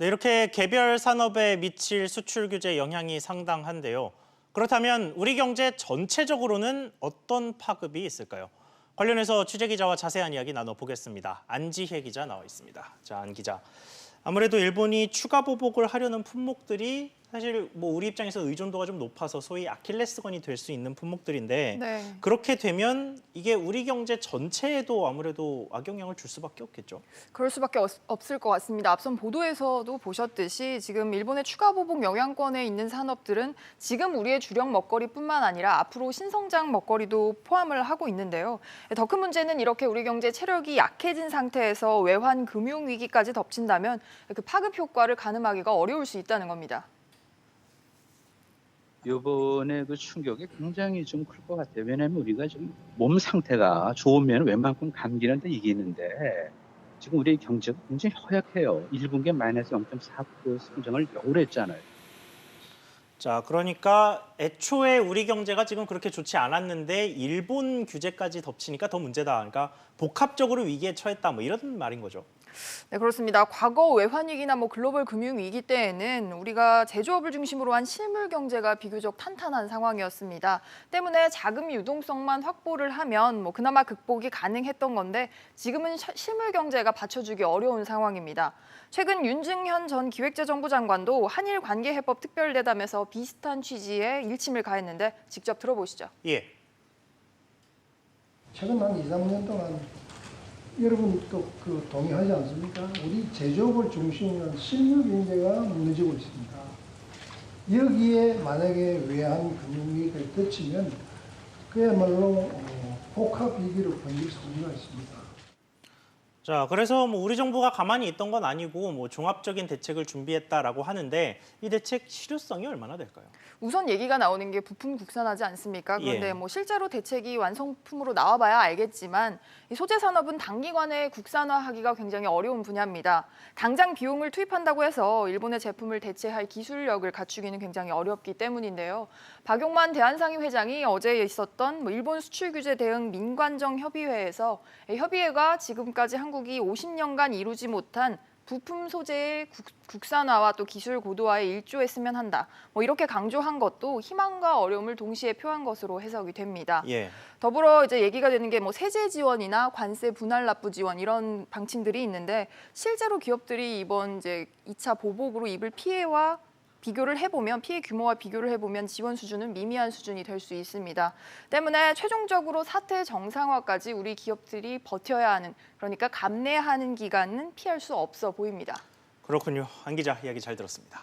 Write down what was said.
네, 이렇게 개별 산업에 미칠 수출 규제 영향이 상당한데요. 그렇다면 우리 경제 전체적으로는 어떤 파급이 있을까요? 관련해서 취재 기자와 자세한 이야기 나눠보겠습니다. 안지혜 기자 나와 있습니다. 자, 안 기자. 아무래도 일본이 추가 보복을 하려는 품목들이 사실 뭐 우리 입장에서 의존도가 좀 높아서 소위 아킬레스건이 될 수 있는 품목들인데 네. 그렇게 되면 이게 우리 경제 전체에도 아무래도 악영향을 줄 수밖에 없겠죠. 그럴 수밖에 없을 것 같습니다. 앞선 보도에서도 보셨듯이 지금 일본의 추가 보복 영향권에 있는 산업들은 지금 우리의 주력 먹거리뿐만 아니라 앞으로 신성장 먹거리도 포함을 하고 있는데요. 더 큰 문제는 이렇게 우리 경제 체력이 약해진 상태에서 외환 금융 위기까지 덮친다면 그 파급 효과를 가늠하기가 어려울 수 있다는 겁니다. 이번에 그 충격이 굉장히 좀 클 것 같아요. 왜냐하면 우리가 지금 몸 상태가 좋으면 웬만큼 감기는 다 이기는데 지금 우리 경제가 굉장히 허약해요. 1분기에 마이너스 0.4% 성장을 겨우 했잖아요. 자, 그러니까 애초에 우리 경제가 지금 그렇게 좋지 않았는데 일본 규제까지 덮치니까 더 문제다. 그러니까 복합적으로 위기에 처했다. 뭐 이런 말인 거죠. 네, 그렇습니다. 과거 외환위기나 글로벌 금융위기 때에는 우리가 제조업을 중심으로 한 실물 경제가 비교적 탄탄한 상황이었습니다. 때문에 자금 유동성만 확보를 하면 그나마 극복이 가능했던 건데 지금은 실물 경제가 받쳐주기 어려운 상황입니다. 최근 윤증현 전 기획재정부 장관도 한일 관계해법 특별대담에서 비슷한 취지의 일침을 가했는데 직접 들어보시죠. 예. 최근 한 2, 3년 동안 여러분도 동의하지 않습니까? 우리 제조업을 중심으로 한 실물 경제가 무너지고 있습니다. 여기에 만약에 외환 금융위기가 덮치면 그야말로 복합 위기로 번질 소지가 있습니다. 자, 그래서 우리 정부가 가만히 있던 건 아니고 종합적인 대책을 준비했다라고 하는데 이 대책 실효성이 얼마나 될까요? 우선 얘기가 나오는 게 부품 국산화지 않습니까? 그런데 예. 실제로 대책이 완성품으로 나와봐야 알겠지만 이 소재 산업은 단기간에 국산화하기가 굉장히 어려운 분야입니다. 당장 비용을 투입한다고 해서 일본의 제품을 대체할 기술력을 갖추기는 굉장히 어렵기 때문인데요. 박용만 대한상의 회장이 어제 있었던 일본 수출 규제 대응 민관정 협의회에서 협의회가 지금까지 한국이 50년간 이루지 못한 부품 소재의 국산화와 또 기술 고도화에 일조했으면 한다. 이렇게 강조한 것도 희망과 어려움을 동시에 표한 것으로 해석이 됩니다. 예. 더불어 이제 얘기가 되는 게 세제 지원이나 관세 분할 납부 지원 이런 방침들이 있는데 실제로 기업들이 이번 이제 2차 보복으로 입을 피해와 피해 규모와 비교를 해보면 지원 수준은 미미한 수준이 될 수 있습니다. 때문에 최종적으로 사태 정상화까지 우리 기업들이 버텨야 하는, 그러니까 감내하는 기간은 피할 수 없어 보입니다. 그렇군요. 안 기자 이야기 잘 들었습니다.